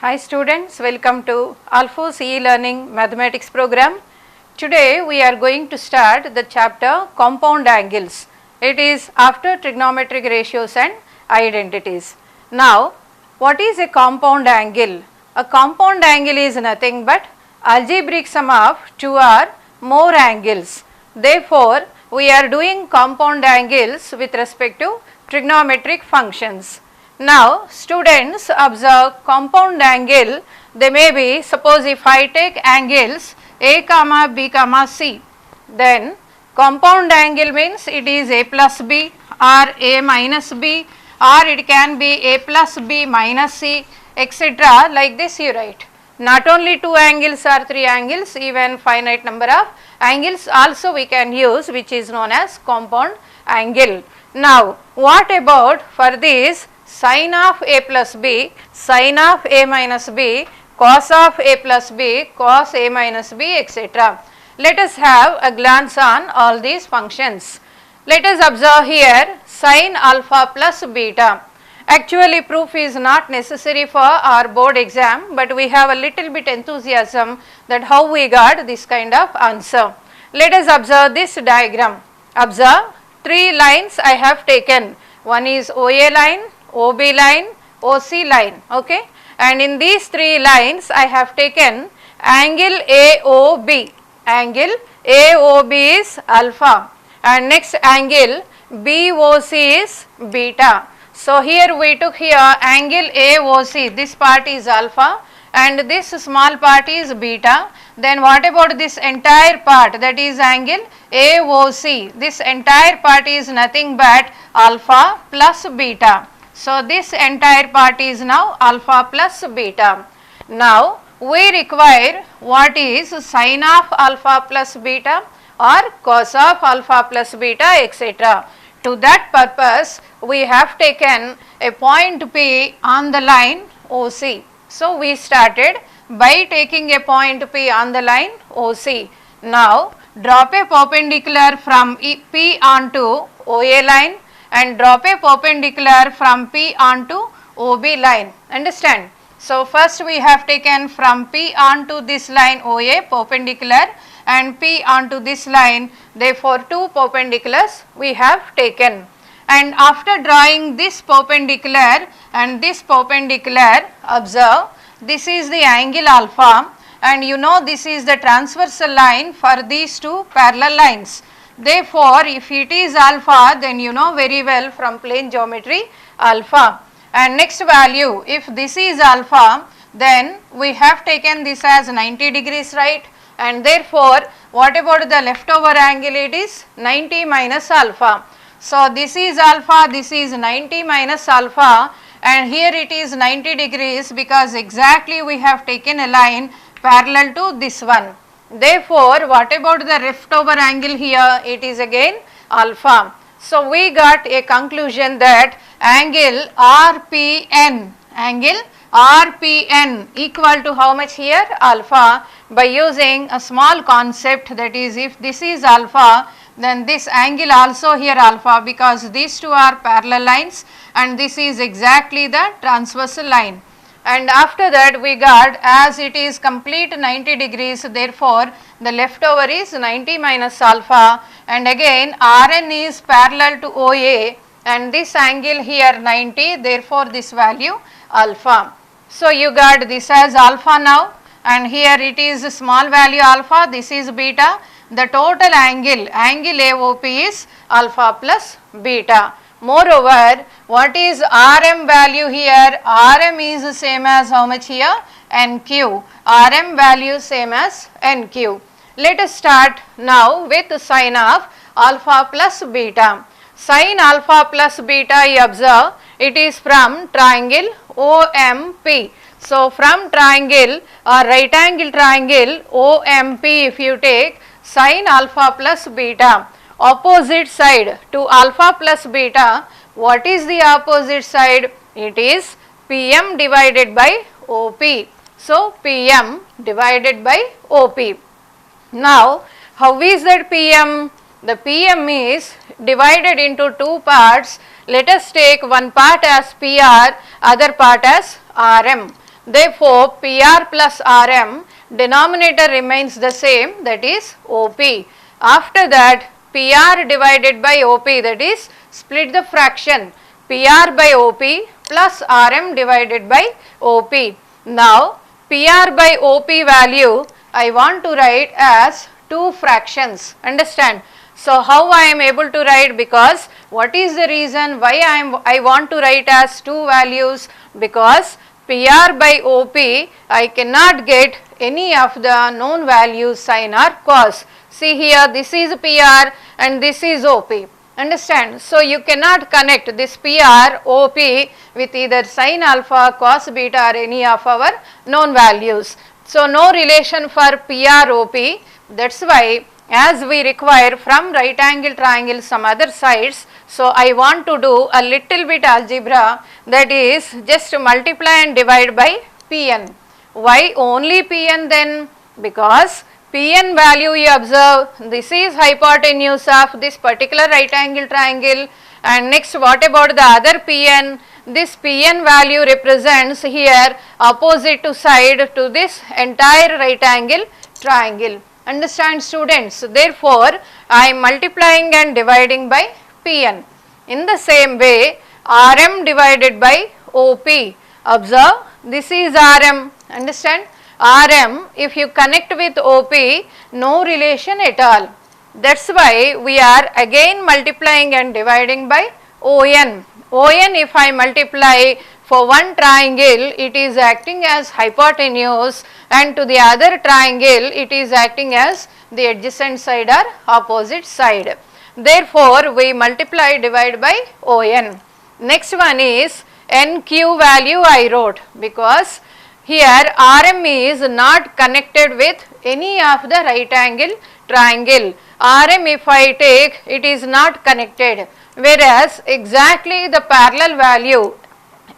Hi students, welcome to Alphos e-learning mathematics program. Today we are going to start the chapter compound angles. It is after trigonometric ratios and identities. Now what is a compound angle? A compound angle is nothing but algebraic sum of two or more angles. Therefore we are doing compound angles with respect to trigonometric functions. Now students observe compound angle, they may be, suppose if I take angles A comma B comma C, then compound angle means it is A plus B or A minus B, or it can be A plus B minus C, etc. Like this you write. Not only two angles or three angles, even finite number of angles also we can use, which is known as compound angle. Now what about for this sin of A plus B, sin of A minus B, cos of A plus B, cos A minus B, etc. Let us have a glance on all these functions. Let us observe here sin alpha plus beta. Actually proof is not necessary for our board exam, but we have a little bit enthusiasm that how we got this kind of answer. Let us observe this diagram. Observe three lines I have taken. One is OA line, OB line, OC line, okay, and in these three lines I have taken angle AOB. Angle AOB is alpha and next angle BOC is beta. So here we took here angle AOC, this part is alpha and this small part is beta. Then what about this entire part, that is angle AOC, this entire part is nothing but alpha plus beta. So this entire part is now alpha plus beta. Now we require what is sin of alpha plus beta or cos of alpha plus beta, etc. To that purpose we have taken a point P on the line OC. So we started by taking a point P on the line OC. Now drop a perpendicular from P onto OA line and drop a perpendicular from P onto OB line. Understand? So first we have taken from P onto this line OA perpendicular and P onto this line, therefore two perpendiculars we have taken. And after drawing this perpendicular and this perpendicular, observe this is the angle alpha and you know this is the transversal line for these two parallel lines. Therefore if it is alpha, then you know very well from plane geometry alpha. And next value, if this is alpha, then we have taken this as 90 degrees, right? And therefore what about the leftover angle, it is 90 minus alpha. So this is alpha, this is 90 minus alpha and here it is 90 degrees because exactly we have taken a line parallel to this one. Therefore what about the leftover angle here, it is again alpha. So we got a conclusion that angle RPN, angle RPN equal to how much here, alpha, by using a small concept, that is if this is alpha then this angle also here alpha because these two are parallel lines and this is exactly the transversal line. And after that we got as it is complete 90 degrees, therefore the leftover is 90 minus alpha and again Rn is parallel to OA and this angle here 90, therefore this value alpha. So you got this as alpha now and here it is small value alpha, this is beta. The total angle, angle AOP is alpha plus beta. Moreover, what is Rm value here? Rm is same as how much here? NQ. Rm value same as NQ. Let us start now with sin of alpha plus beta. Sin alpha plus beta, you observe it is from triangle OMP. So from triangle or right angle triangle OMP, if you take sin alpha plus beta, opposite side to alpha plus beta, what is the opposite side? It is PM divided by OP. So PM divided by OP. Now how is that PM? The PM is divided into two parts. Let us take one part as PR, other part as RM. Therefore, PR plus RM, denominator remains the same, that is OP. After that, PR divided by OP, that is split the fraction, PR by OP plus RM divided by OP. Now, PR by OP value I want to write as 2 fractions, understand. So, how I am able to write, because what is the reason why I want to write as 2 values, because PR by OP I cannot get any of the known values sin or cos. See here, this is PR and this is OP, understand. So, you cannot connect this PR OP with either sin alpha, cos beta or any of our known values. So, no relation for PR OP, that is why as we require from right angle triangle some other sides. So, I want to do a little bit algebra, that is just multiply and divide by Pn. Why only Pn then? Because Pn value you observe, this is hypotenuse of this particular right angle triangle, and next what about the other Pn? This Pn value represents here opposite to side to this entire right angle triangle. Understand students? Therefore, I am multiplying and dividing by Pn. In the same way, Rm divided by OP. Observe, this is Rm, understand. Rm, if you connect with OP, no relation at all. That is why we are again multiplying and dividing by On. On, if I multiply for one triangle, it is acting as hypotenuse, and to the other triangle it is acting as the adjacent side or opposite side. Therefore, we multiply divide by On. Next one is NQ value I wrote, because here Rm is not connected with any of the right angle triangle. Rm if I take, it is not connected, whereas exactly the parallel value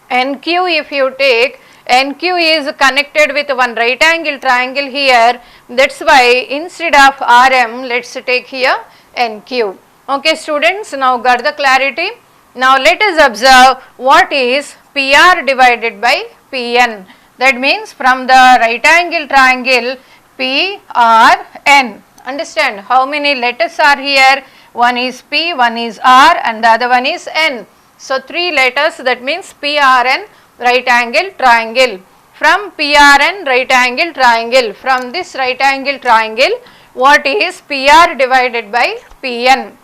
NQ if you take, NQ is connected with one right angle triangle here, that is why instead of Rm let us take here NQ. Okay students, now got the clarity. Now let us observe what is PR divided by Pn. That means from the right angle triangle PRN. Understand how many letters are here? One is P, one is R and the other one is N. So 3 letters, that means PRN right angle triangle. From PRN right angle triangle, from this right angle triangle, what is PR divided by Pn?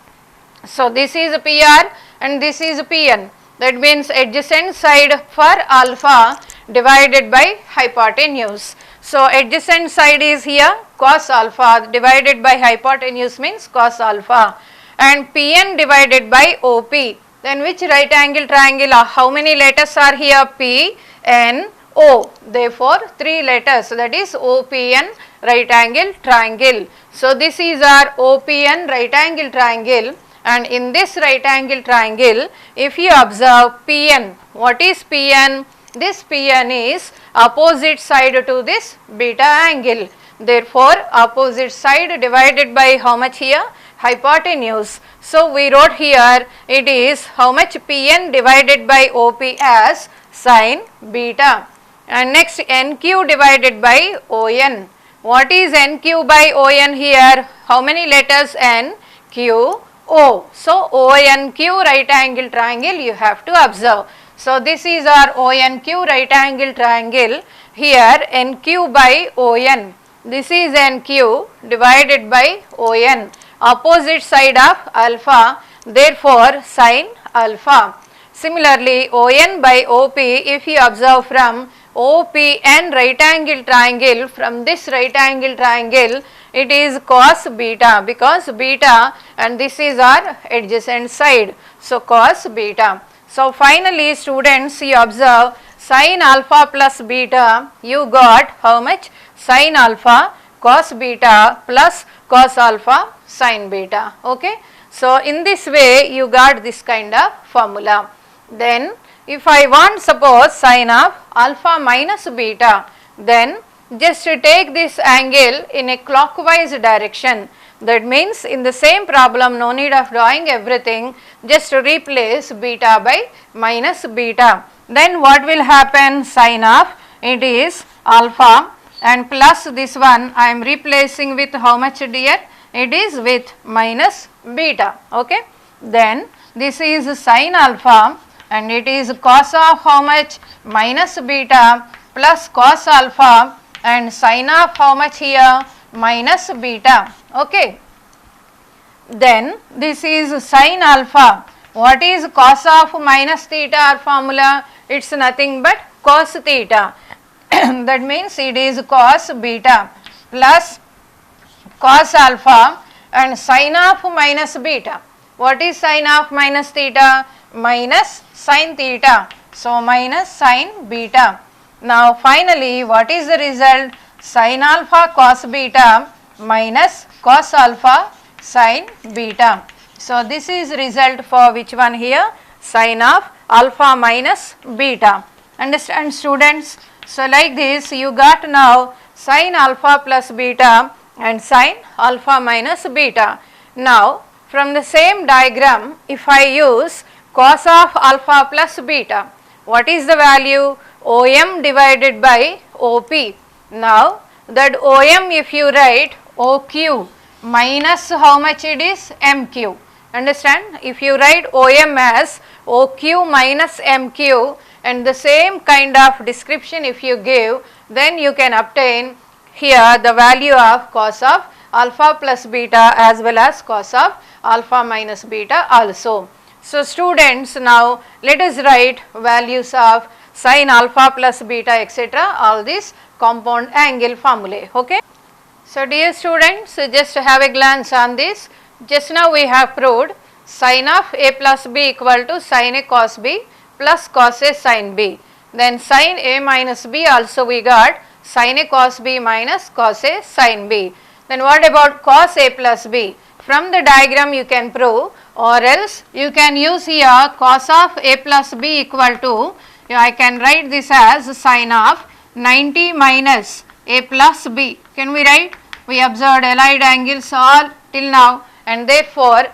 So this is PR and this is Pn. That means adjacent side for alpha divided by hypotenuse. So adjacent side is here cos alpha divided by hypotenuse means cos alpha, and Pn divided by OP. Then which right angle triangle? How many letters are here? P, N, O. Therefore 3 letters, that is OPN right angle triangle. So this is our OPN right angle triangle, and in this right angle triangle if you observe Pn, what is Pn? This Pn is opposite side to this beta angle. Therefore opposite side divided by how much here? Hypotenuse. So we wrote here it is how much? Pn divided by OP as sin beta, and next NQ divided by On. What is NQ by On here? How many letters? N, Q, O. So ONQ right angle triangle you have to observe. So this is our ONQ right angle triangle. Here NQ by On. This is NQ divided by On. Opposite side of alpha, therefore sin alpha. Similarly On by OP, if you observe from OPN right angle triangle, from this right angle triangle it is cos beta, because beta and this is our adjacent side. So cos beta. So finally students, you observe sin alpha plus beta, you got how much? Sin alpha cos beta plus cos alpha sin beta. Okay. So in this way you got this kind of formula. Then if I want suppose sin of alpha minus beta, then just take this angle in a clockwise direction. That means in the same problem, no need of drawing everything, just replace beta by minus beta. Then what will happen? Sin of it is alpha, and plus this one I am replacing with how much dear? It is with minus beta. Okay. Then this is sin alpha, and it is cos of how much? Minus beta plus cos alpha, and sin of how much here? Minus beta. Okay. Then this is sin alpha. What is cos of minus theta formula? It's nothing but cos theta. That means it is cos beta plus cos alpha and sin of minus beta. What is sin of minus theta? Minus sin theta. So minus sin beta. Now finally what is the result? Sin alpha cos beta minus cos alpha sin beta. So this is result for which one here? Sin of alpha minus beta. Understand students? So like this you got now sin alpha plus beta and sin alpha minus beta. Now from the same diagram, if I use cos of alpha plus beta, what is the value? OM divided by OP. Now that OM, if you write OQ minus how much it is? MQ. Understand? If you write OM as OQ minus MQ and the same kind of description if you give, then you can obtain here the value of cos of alpha plus beta as well as cos of alpha minus beta also. So students, now let us write values of sin alpha plus beta etc., all these compound angle formulae. Okay. So dear students, just have a glance on this. Just now we have proved sin of a plus b equal to sin a cos b plus cos a sin b. Then sin a minus b also we got sin a cos b minus cos a sin b. Then what about cos a plus b? From the diagram you can prove, or else you can use here cos of a plus b equal to, I can write this as sin of 90 minus a plus b. Can we write? We observed allied angles all till now, and therefore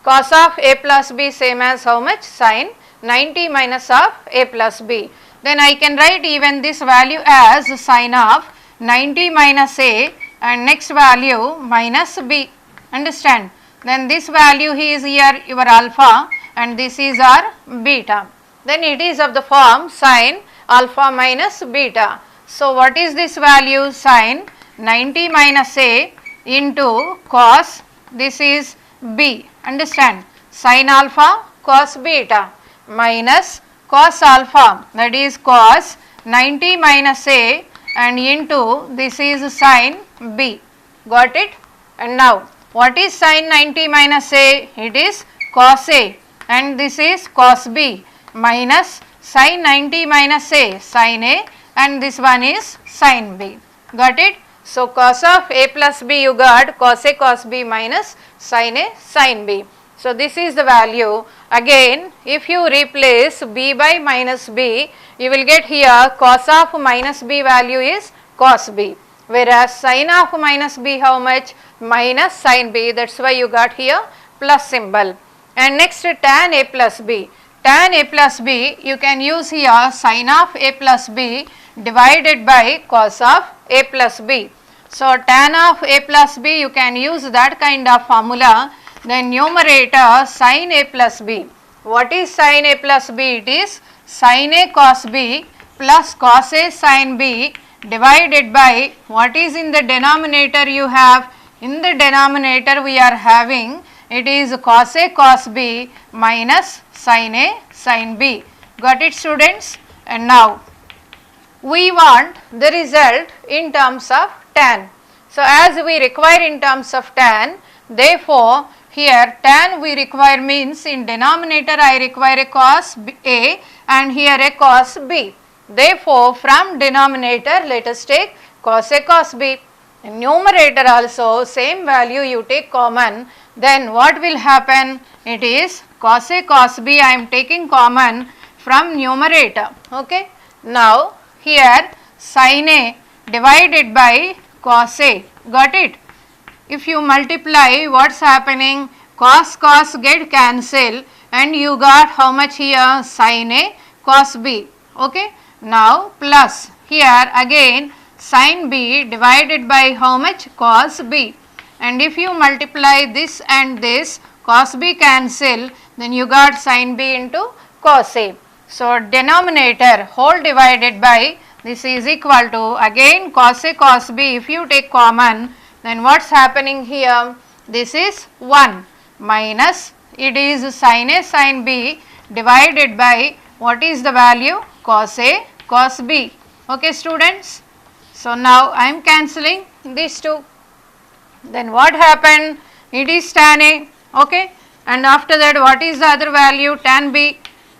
cos of a plus b same as how much? Sin 90 minus of a plus b. Then I can write even this value as sin of 90 minus a and next value minus b. Understand? Then this value is here your alpha and this is our beta. Then it is of the form sin alpha minus beta. So what is this value? Sin 90 minus a into cos, this is b. Understand? Sin alpha cos beta minus cos alpha, that is cos 90 minus a, and into this is sin b. Got it? And now what is sin 90 minus a? It is cos a, and this is cos b minus sin 90 minus a sin a, and this one is sin b. Got it? So cos of a plus b you got cos a cos b minus sin a sin b. So this is the value. Again if you replace b by minus b, you will get here cos of minus b value is cos b, whereas sin of minus b how much? Minus sin b. That's why you got here plus symbol. And next tan a plus b. Tan a plus b you can use here sin of a plus b divided by cos of a plus b. So tan of a plus b you can use that kind of formula. Then numerator sin a plus b. What is sin a plus b? It is sin a cos b plus cos a sin b divided by what is in the denominator you have? In the denominator we are having, it is cos a cos b minus sin a sin b. Got it students? And now we want the result in terms of tan. So as we require in terms of tan, therefore here tan we require means in denominator I require a cos a and here a cos b. Therefore from denominator let us take cos a cos b. In numerator also same value you take common, then what will happen? It is cos a cos b I am taking common from numerator. Okay. Now here sin a divided by cos a. Got it? If you multiply, what's happening? Cos get cancel and you got how much here? Sin a cos b. Okay. Now plus here again sin B divided by how much? Cos B. And if you multiply this and this, cos B cancel, then you got sin B into cos A. So denominator whole divided by this is equal to again cos A cos B. If you take common, then what's happening here? This is 1 minus it is sin A sin B divided by what is the value? Cos A cos B. Okay students. So now I am cancelling these two. Then what happened? It is tan A, okay, and after that what is the other value? Tan B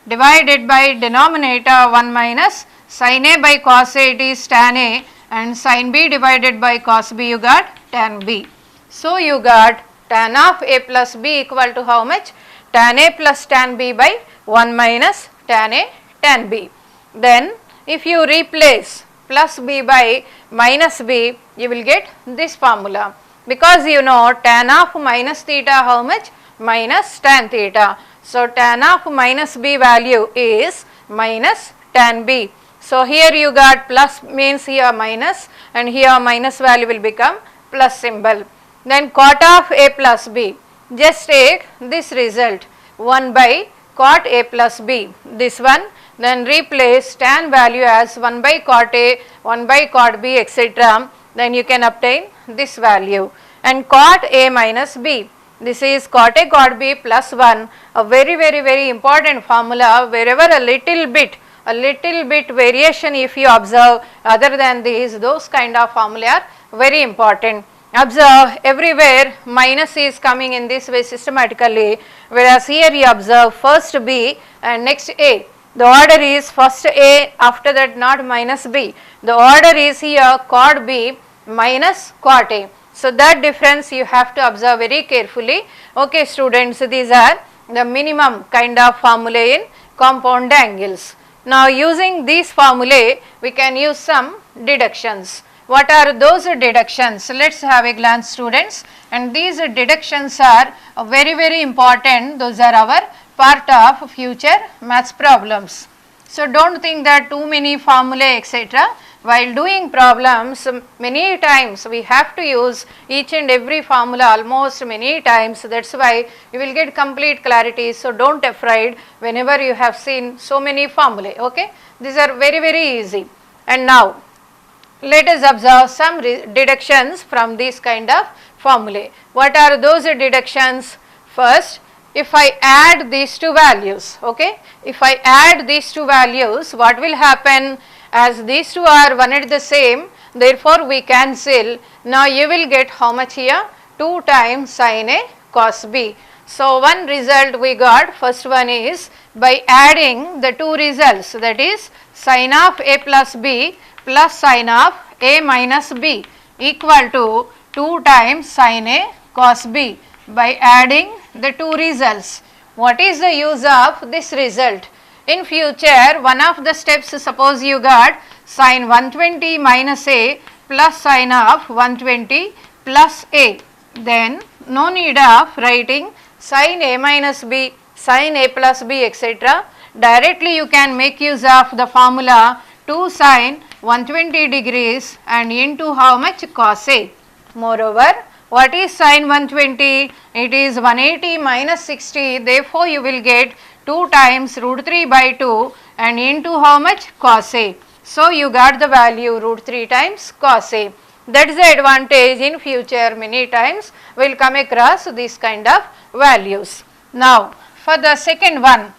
divided by denominator 1 minus sin A by cos A, it is tan A, and sin B divided by cos B, you got tan B. So you got tan of A plus B equal to how much? Tan A plus tan B by 1 minus tan A tan B. Then if you replace plus B by minus B, you will get this formula, because you know tan of minus theta how much? Minus tan theta. So tan of minus B value is minus tan B. So here you got plus means here minus, and here minus value will become plus symbol. Then cot of A plus B, just take this result 1 by cot A plus B, this one, then replace tan value as 1 by cot A, 1 by cot B, etc. Then you can obtain this value. And cot A minus B, this is cot A cot B plus 1, a very important formula. Wherever a little bit variation if you observe, other than these, those kind of formula are very important. Observe everywhere minus is coming in this way systematically, whereas here you observe first B and next A. The order is first A, after that not minus B. The order is here cot B minus cot A. So that difference you have to observe very carefully. Okay students, these are the minimum kind of formulae in compound angles. Now using these formulae, we can use some deductions. What are those deductions? Let us have a glance students, and these deductions are very important. Those are our part of future maths problems. So don't think that too many formulae etc. While doing problems, many times we have to use each and every formula almost many times. That's why you will get complete clarity. So don't afraid whenever you have seen so many formulae. Okay, these are very easy. And now let us observe some deductions from this kind of formulae. What are those deductions? First, if I add these two values, okay, if I add these two values, what will happen? As these two are one and the same, therefore we cancel. Now you will get how much here? 2 times sin A cos B. So one result we got, first one is by adding the two results, that is sin of A plus B plus sin of A minus B equal to 2 times sin A cos B. By adding the two results, what is the use of this result? In future, one of the steps, suppose you got sin 120 minus A plus sin of 120 plus A, then no need of writing sin A minus B, sin A plus B, etc. Directly you can make use of the formula 2 sin 120 degrees and into how much? Cos A. Moreover, what is sin 120? It is 180 minus 60, therefore you will get 2 times root 3 by 2 and into how much? Cos A. So you got the value root 3 times cos A. That is the advantage. In future many times we will come across this kind of values. Now for the second one,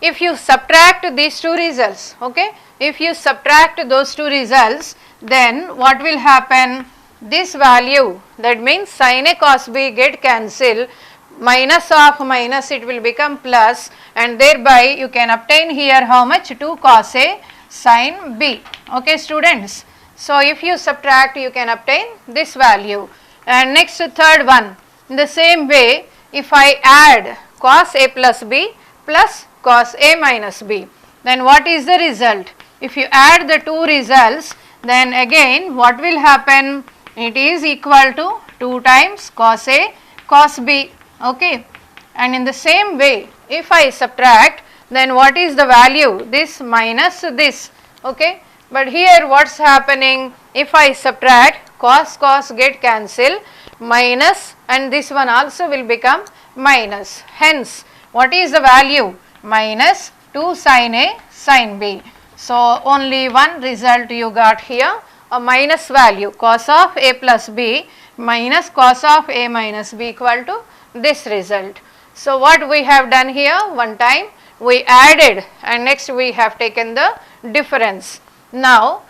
if you subtract these two results, okay, if you subtract those two results, then what will happen? This value, that means sin A cos B get cancelled, minus of minus it will become plus, and thereby you can obtain here how much? 2 cos A sin B. Okay students. So if you subtract, you can obtain this value. And next third one, in the same way, if I add cos A plus B plus cos A minus B, then what is the result? If you add the two results, then again what will happen? It is equal to 2 times cos A cos B. Okay, and in the same way, if I subtract, then what is the value? This minus this, okay. But here what's happening, if I subtract, cos get cancel, minus, and this one also will become minus. Hence, what is the value? Minus 2 sin A sin B. So, only one result you got here, a minus value, cos of A plus B minus cos of A minus B equal to this result. So, what we have done here, one time we added and next we have taken the difference. Now,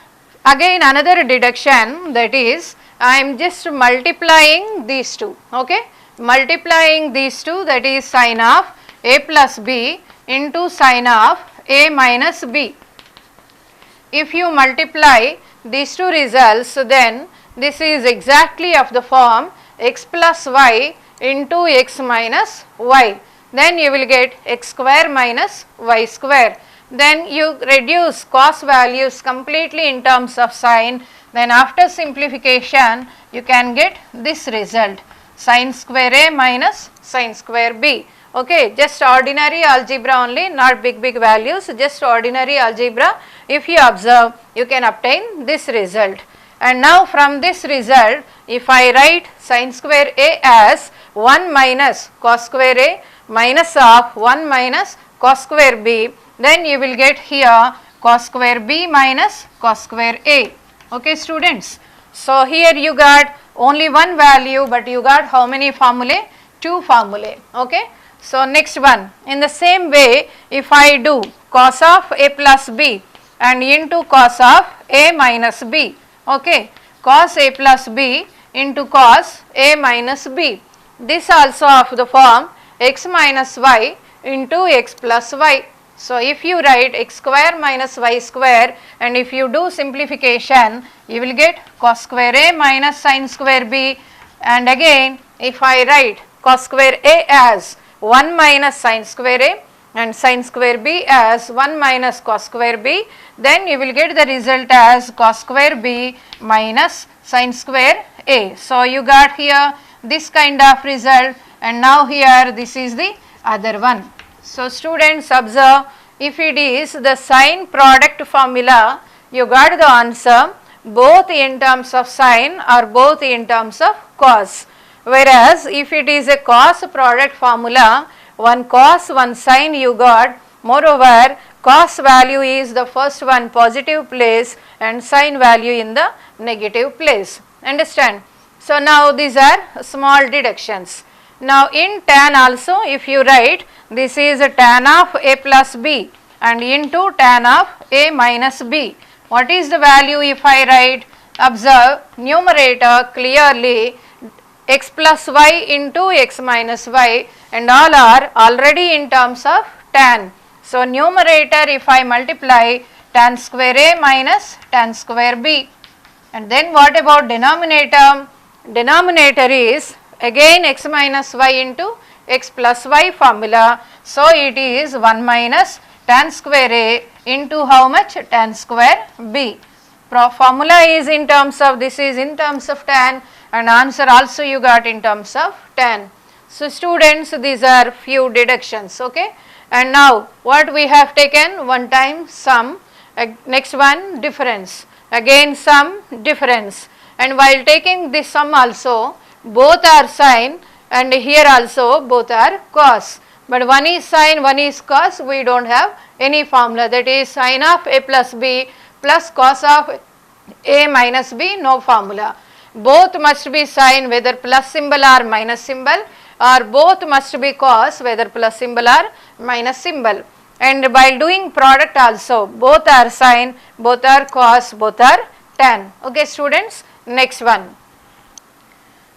again another deduction, that is I am just multiplying these two, okay, multiplying these two, that is sin of A plus B into sin of A minus B. If you multiply these two results, then this is exactly of the form x plus y into x minus y, then you will get x square minus y square. Then you reduce cos values completely in terms of sin, then after simplification you can get this result, sin square A minus sin square B. Okay, just ordinary algebra only, not big values, just ordinary algebra. If you observe, you can obtain this result. And now from this result, if I write sin square A as 1 minus cos square A minus of 1 minus cos square B, then you will get here cos square B minus cos square A. Okay, students. So, here you got only one value, but you got how many formulae? 2 formulae. Okay. So, next one, in the same way, if I do cos of A plus B and into cos of A minus B, okay, cos A plus B into cos A minus B, this also of the form x minus y into x plus y. So, if you write x square minus y square and if you do simplification, you will get cos square A minus sin square B, and again if I write cos square A as 1 minus sin square A and sin square B as 1 minus cos square B, then you will get the result as cos square B minus sin square A. So, you got here this kind of result, and now here this is the other one. So, students observe, if it is the sine product formula, you got the answer both in terms of sine or both in terms of cos. Whereas, if it is a cos product formula, one cos, one sine you got, moreover cos value is the first one positive place and sine value in the negative place. Understand? So, now these are small deductions. Now, in tan also, if you write this is a tan of A plus B and into tan of A minus B, what is the value if I write? Observe, numerator clearly x plus y into x minus y, and all are already in terms of tan. So, numerator if I multiply tan square A minus tan square B, and then what about denominator? Denominator is again x minus y into x plus y formula. So, it is 1 minus tan square A into how much? Tan square B. Formula is in terms of, this is in terms of tan, and answer also you got in terms of tan. So, students, these are few deductions. Okay. And now what we have taken? One time sum, next one difference, again sum, difference, and while taking this sum also both are sine and here also both are cos, but one is sine, one is cos, we do not have any formula, that is sine of A plus B plus cos of A minus B, no formula. Both must be sine whether plus symbol or minus symbol, or both must be cos whether plus symbol or minus symbol. And while doing product also both are sine, both are cos, both are tan. Okay, students, next one.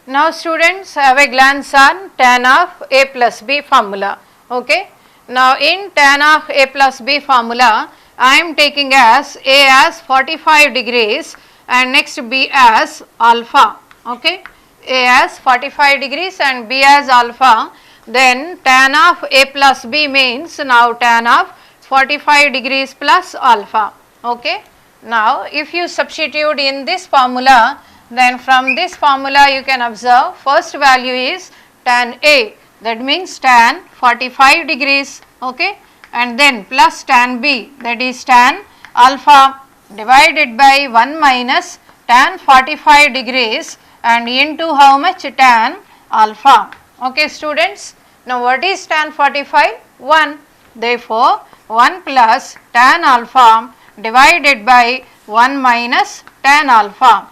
Now, students, have a glance on tan of A plus B formula. Okay. Now, in tan of A plus B formula, I am taking as A as 45 degrees and next B as alpha. Okay. A as 45 degrees and B as alpha, then tan of A plus B means now tan of 45 degrees plus alpha. Okay. Now, if you substitute in this formula, then from this formula you can observe first value is tan A, that means tan 45 degrees, okay, and then plus tan B, that is tan alpha, divided by 1 minus tan 45 degrees and into how much? Tan alpha. Okay students. Now what is tan 45? 1. Therefore 1 plus tan alpha divided by 1 minus tan alpha.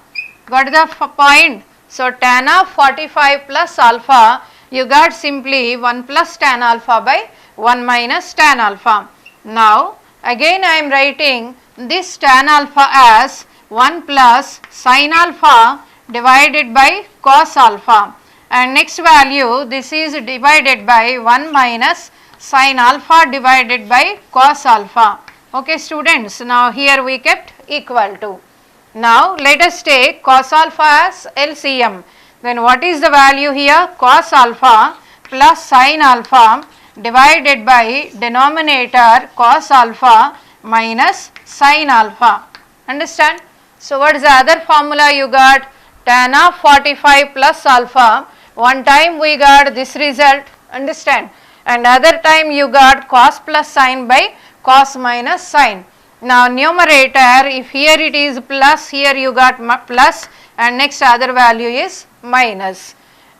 Got the point? So tan of 45 plus alpha, you got simply 1 plus tan alpha by 1 minus tan alpha. Now again I am writing this tan alpha as 1 plus sin alpha divided by cos alpha, and next value this is divided by 1 minus sin alpha divided by cos alpha. Okay students, now here we kept equal to. Now let us take cos alpha as LCM. Then what is the value here? Cos alpha plus sin alpha divided by denominator cos alpha minus sin alpha. Understand? So what is the other formula you got? Tan of 45 plus alpha. One time we got this result. Understand? And other time you got cos plus sin by cos minus sin. Now numerator, if here it is plus, here you got plus, and next other value is minus.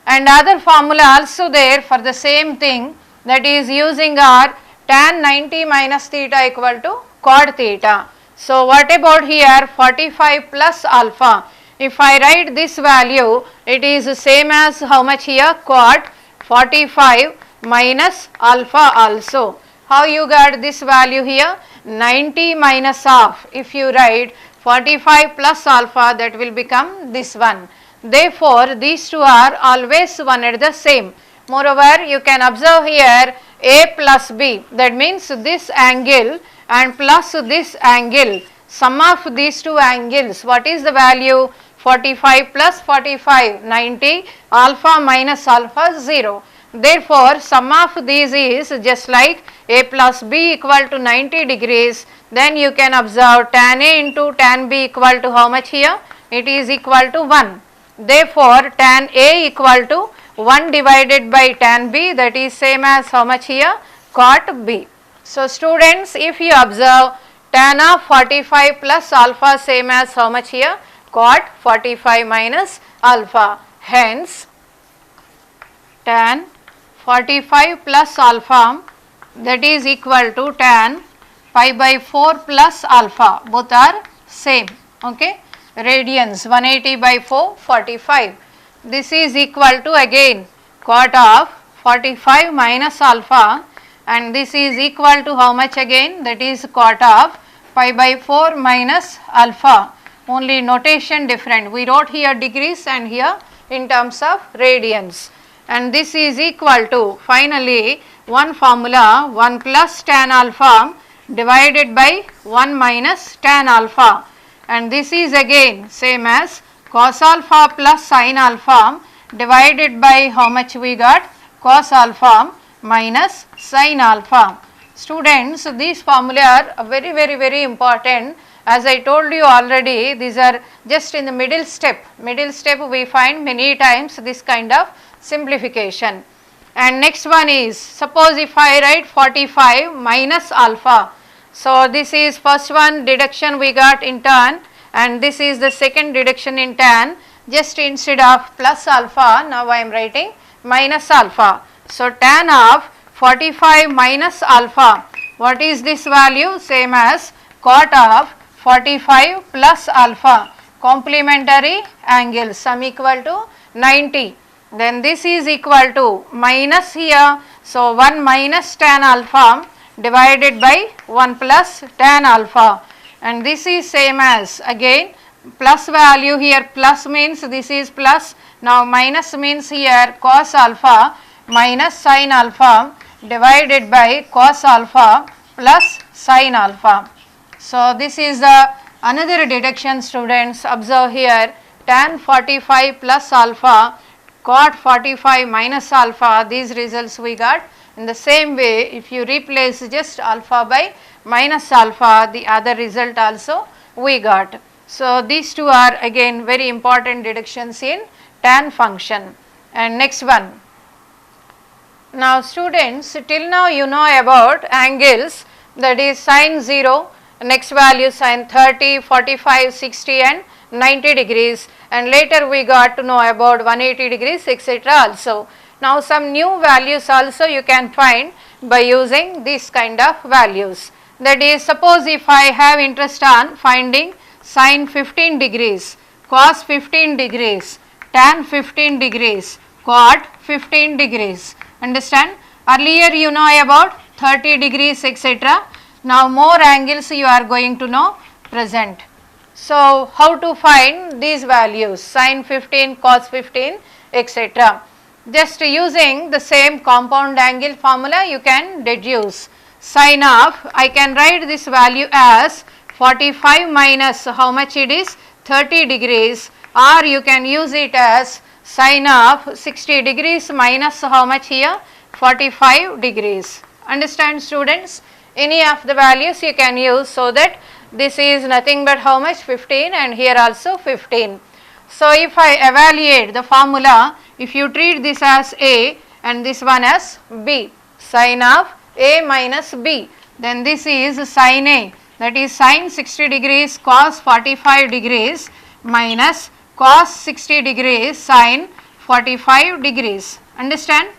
And other formula also there for the same thing, that is using our tan 90 minus theta equal to cot theta. So what about here 45 plus alpha? If I write this value, it is same as how much here? Cot 45 minus alpha also. How you got this value here? 90 minus half. If you write 45 plus alpha, that will become this one. Therefore these two are always one and the same. Moreover, you can observe here A plus B, that means this angle and plus this angle, sum of these two angles, what is the value? 45 plus 45, 90, alpha minus alpha 0. Therefore sum of these is just like A plus B equal to 90 degrees. Then you can observe tan A into tan B equal to how much here? It is equal to 1. Therefore tan A equal to 1 divided by tan B, that is same as how much here? Cot B. So students, if you observe tan of 45 plus alpha same as how much here? Cot 45 minus alpha. Hence tan 45 plus alpha, that is equal to tan pi by 4 plus alpha, both are same. Okay, radians 180 by 4, 45. This is equal to again cot of 45 minus alpha, and this is equal to how much again? That is cot of pi by 4 minus alpha, only notation different. We wrote here degrees and here in terms of radians. And this is equal to finally one formula 1 plus tan alpha divided by 1 minus tan alpha, and this is again same as cos alpha plus sin alpha divided by how much we got? Cos alpha minus sin alpha. Students, these formula are very important. As I told you already, these are just in the middle step. Middle step we find many times this kind of simplification. And next one is, suppose if I write 45 minus alpha. So this is first one deduction we got in tan, and this is the second deduction in tan. Just instead of plus alpha, now I am writing minus alpha. So tan of 45 minus alpha, what is this value? Same as cot of 45 plus alpha, complementary angle, sum equal to 90. Then this is equal to minus here, so 1 minus tan alpha divided by 1 plus tan alpha, and this is same as again plus value here, plus means this is plus, now minus means here cos alpha minus sin alpha divided by cos alpha plus sin alpha. So this is the another deduction students. Observe here tan 45 plus alpha, cot 45 minus alpha, these results we got. In the same way, if you replace just alpha by minus alpha, the other result also we got. So these two are again very important deductions in tan function. And next one. Now students, till now you know about angles, that is sin 0, next value sin 30, 45, 60 and 90 degrees, and later we got to know about 180 degrees etc. also. Now some new values also you can find by using this kind of values. That is, suppose if I have interest on finding sin 15 degrees, cos 15 degrees, tan 15 degrees, cot 15 degrees. Understand? Earlier you know about 30 degrees etc. Now more angles you are going to know present. So how to find these values, sin 15, cos 15 etc. Just using the same compound angle formula you can deduce. Sin of, I can write this value as 45 minus how much it is, 30 degrees, or you can use it as sin of 60 degrees minus how much here, 45 degrees. Understand students? Any of the values you can use, so that this is nothing but how much, 15, and here also 15. So if I evaluate the formula, if you treat this as A and this one as B, sin of A minus B, then this is sin A, that is sin 60 degrees cos 45 degrees minus cos 60 degrees sin 45 degrees. Understand?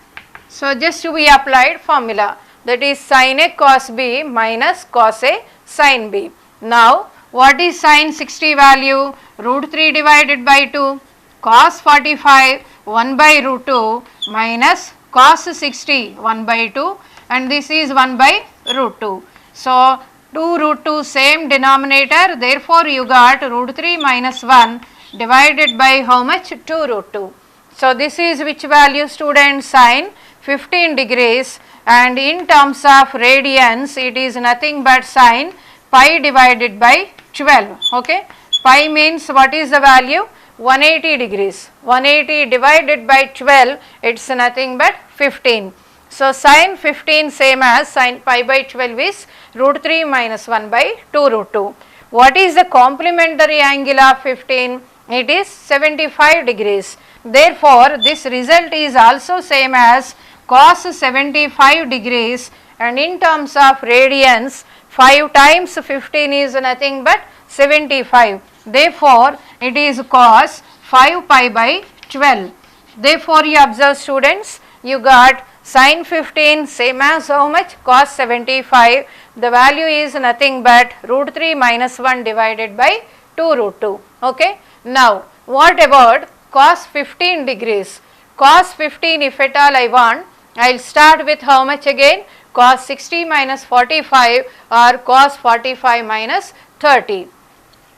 So just we applied formula, that is sin A cos B minus cos A sin B. Now what is sin 60 value? Root 3 divided by 2, cos 45 1 by root 2 minus cos 60 1 by 2, and this is 1 by root 2. So 2 root 2 same denominator, therefore you got root 3 minus 1 divided by how much, 2 root 2. So this is which value students? Sin 15 degrees, and in terms of radians it is nothing but sin pi divided by 12. Okay, pi means what is the value? 180 degrees. 180 divided by 12, it's nothing but 15. So sin 15 same as sin pi by 12 is root 3 minus 1 by 2 root 2. What is the complementary angle of 15? It is 75 degrees. Therefore this result is also same as cos 75 degrees, and in terms of radians 5 times 15 is nothing but 75. Therefore it is cos 5 pi by 12. Therefore you observe students, you got sin 15 same as how much, cos 75, the value is nothing but root 3 minus 1 divided by 2 root 2. Okay. Now what about cos 15 degrees? Cos 15, if at all I want, I will start with how much again, cos 60 minus 45 or cos 45 minus 30.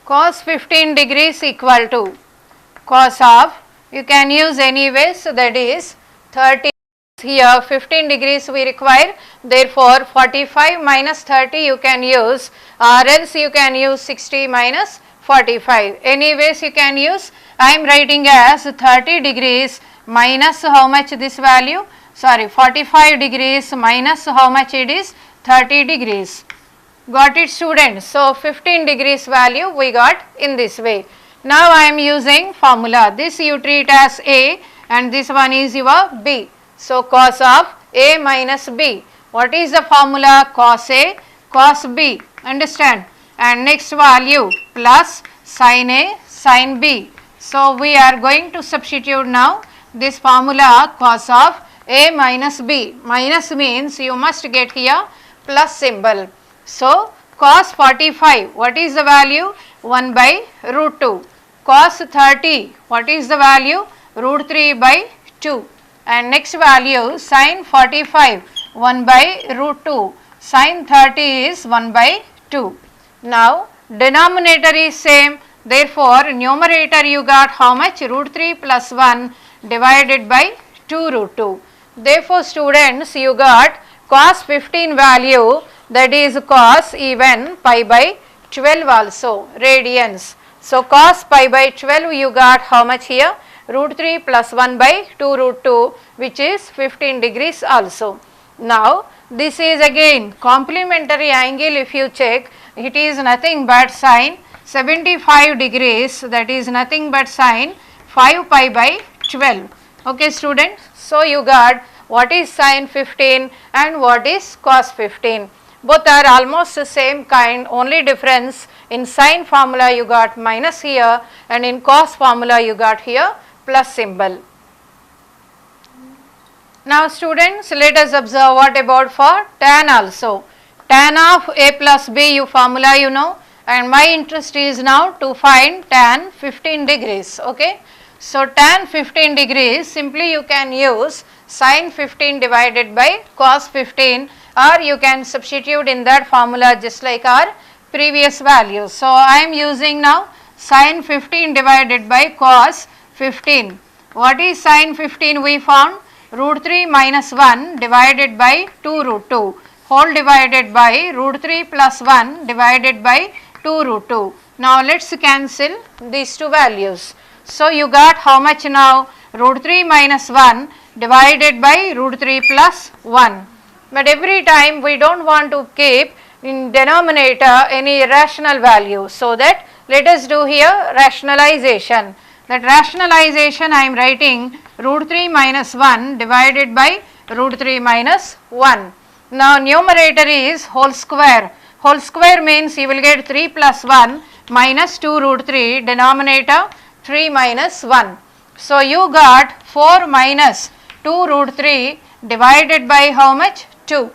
Cos 15 degrees equal to cos of, you can use anyways, so that is 30. Here 15 degrees we require, therefore 45 minus 30 you can use, or else you can use 60 minus 45. Anyways you can use. I am writing as 30 degrees minus how much this value, sorry, 45 degrees minus how much it is, 30 degrees. Got it students? So 15 degrees value we got in this way. Now I am using formula. This you treat as A and this one is your B. So cos of A minus B. What is the formula? Cos A cos B. Understand? And next value plus sin A sin B. So we are going to substitute now this formula cos of A minus B. Minus means you must get here plus symbol. So cos 45, what is the value? 1 by root 2. Cos 30, what is the value? Root 3 by 2. And next value sin 45, 1 by root 2. Sin 30 is 1 by 2. Now denominator is same, therefore numerator you got how much? Root 3 plus 1 divided by 2 root 2. Therefore students you got cos 15 value, that is cos even pi by 12 also, radians. So cos pi by 12 you got how much here? Root 3 plus 1 by 2 root 2, which is 15 degrees also. Now this is again complementary angle. If you check, it is nothing but sin 75 degrees, that is nothing but sin 5 pi by 12. Okay students, so you got what is sin 15 and what is cos 15. both are almost the same kind, only difference in sine formula you got minus here and in cos formula you got here plus symbol. Now students, let us observe what about for tan also. Tan of a plus b you formula you know, and my interest is now to find tan 15 degrees, okay. So tan 15 degrees, simply you can use sine 15 divided by cos 15, or you can substitute in that formula just like our previous values. So I am using now sine 15 divided by cos 15. What is sine 15 we found? Root 3 minus 1 divided by 2 root 2 whole divided by root 3 plus 1 divided by 2 root 2. Now let us cancel these two values. So you got how much now? Root 3 minus 1 divided by root 3 plus 1. But every time we do not want to keep in denominator any irrational value. So that let us do here rationalization. That rationalization I am writing root 3 minus 1 divided by root 3 minus 1. Now numerator is whole square. Whole square means you will get 3 plus 1 minus 2 root 3, denominator 3 minus 1. So you got 4 minus 2 root 3 divided by how much? 2.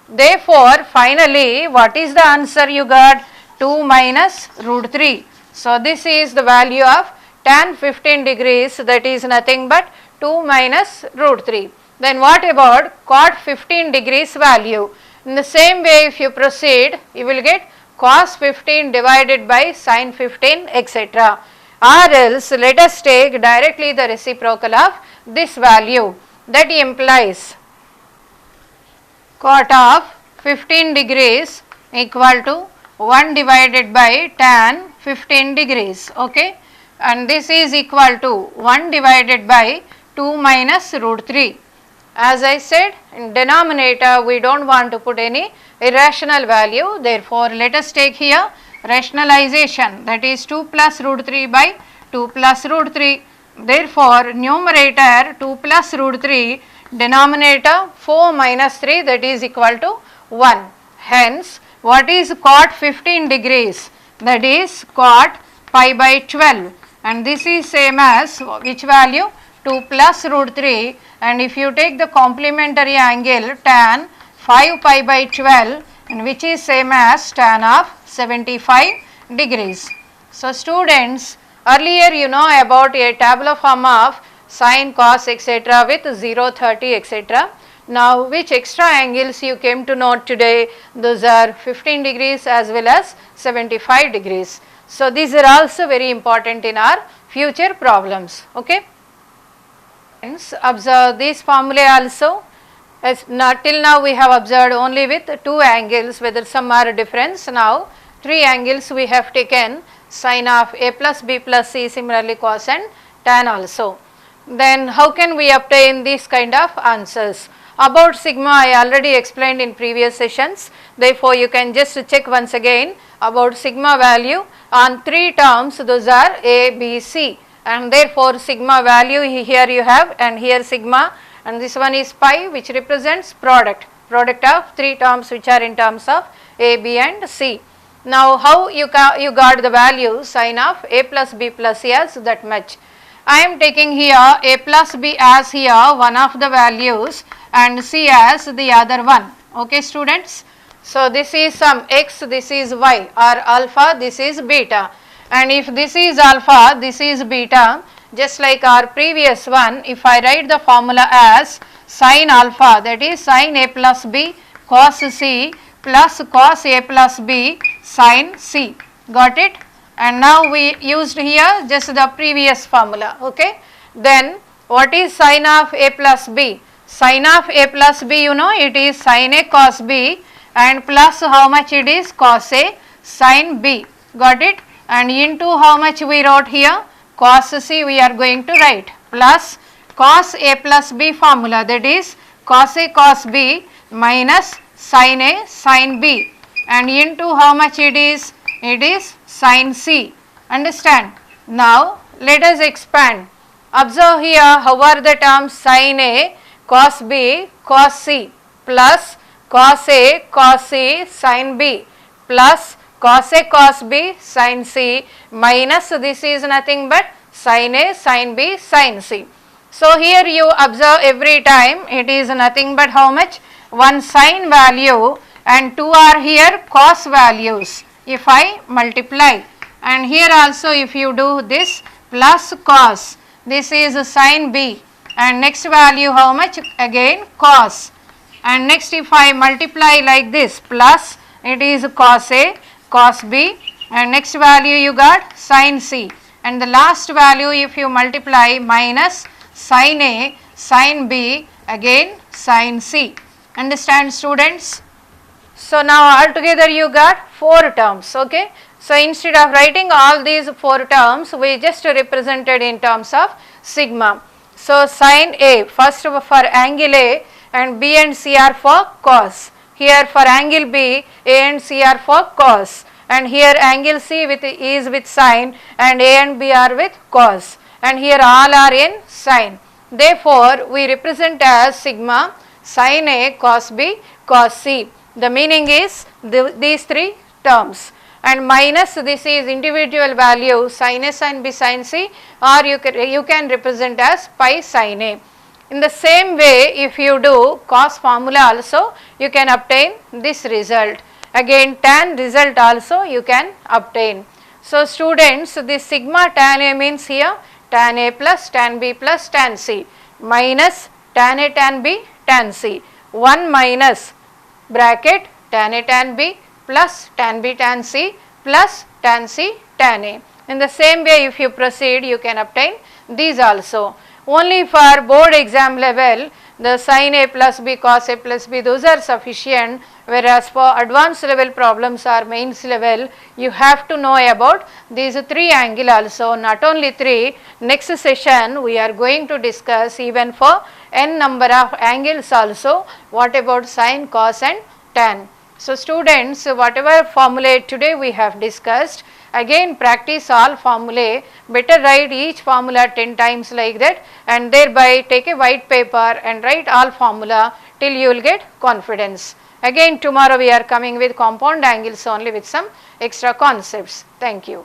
Therefore finally what is the answer you got? 2 minus root 3. So this is the value of tan 15 degrees, that is nothing but 2 minus root 3. Then what about cot 15 degrees value? In the same way if you proceed, you will get cos 15 divided by sin 15 etc. Or else let us take directly the reciprocal of this value, that implies cot of 15 degrees equal to 1 divided by tan 15 degrees, okay, and this is equal to 1 divided by 2 minus root 3. As I said, in denominator we do not want to put any irrational value, therefore let us take here rationalization, that is 2 plus root 3 by 2 plus root 3. Therefore numerator 2 plus root 3, denominator 4 minus 3, that is equal to 1. Hence what is cot 15 degrees? That is cot pi by 12, and this is same as which value? 2 plus root 3, and if you take the complementary angle tan 5 pi by 12, and which is same as tan of 75 degrees. So students, earlier you know about a tabular form of sine, cos etc. with 0, 30 etc. Now which extra angles you came to note today? Those are 15 degrees as well as 75 degrees. So these are also very important in our future problems, okay. Observe this formula also. As till now we have observed only with 2 angles whether some are difference. Now 3 angles we have taken, sine of a plus b plus c, similarly cos and tan also. Then how can we obtain these kind of answers? About sigma I already explained in previous sessions, therefore you can just check once again about sigma value on 3 terms, those are a, b, c, and therefore sigma value here you have, and here sigma, and this one is pi which represents product of 3 terms which are in terms of a, b and c. Now how you got the value sine of a plus b plus c as that much? I am taking here a plus b as here one of the values and c as the other one, okay students. So this is some x, this is y, or alpha, this is beta, and if this is alpha, this is beta, just like our previous one, if I write the formula as sine alpha, that is sine a plus b cos c plus cos a plus b sine c, got it? And now we used here just the previous formula, okay. Then what is sine of a plus b? Sine of a plus b, you know, it is sine a cos b and plus how much it is? Cos a sine b, got it? And into how much we wrote here? Cos c we are going to write, plus cos a plus b formula, that is cos a cos b minus sine a sine b, and into how much it is? It is sine c, understand? Now let us expand. Observe here how are the terms sine a cos b cos c plus cos A cos C sin B plus cos A cos B sin C minus this is nothing but sin A sin B sin C. So here you observe every time it is nothing but how much? One sin value and two are here cos values. If I multiply, and here also if you do this plus cos, this is sin B, and next value how much? Again cos, and next if I multiply like this plus, it is cos A cos B, and next value you got sin C, and the last value if you multiply minus sin A sin B again sin C. Understand students? So now altogether you got 4 terms, okay. So instead of writing all these 4 terms, we just represented in terms of sigma. So sin A, first for angle A, and B and C are for cos. Here for angle B, A and C are for cos, and here angle C is with sin, and A and B are with cos, and here all are in sin. Therefore we represent as sigma sin A cos B cos C. The meaning is these 3 terms, and minus this is individual value sin A sin B sin C, or you can represent as pi sin A. In the same way, if you do cos formula also, you can obtain this result. Again tan result also you can obtain. So students, this sigma tan A means here tan A plus tan B plus tan C minus tan A tan B tan C, 1 minus bracket tan A tan B plus tan B tan C plus tan C tan A. In the same way if you proceed, you can obtain these also. Only for board exam level, the sin A plus B cos A plus B, those are sufficient, whereas for advanced level problems or mains level, you have to know about these 3 angle also, not only 3. Next session we are going to discuss even for n number of angles also, what about sin, cos and tan. So students, whatever formulae today we have discussed, again practice all formulae, better write each formula 10 times like that, and thereby take a white paper and write all formula till you will get confidence. Again tomorrow we are coming with compound angles only with some extra concepts. Thank you.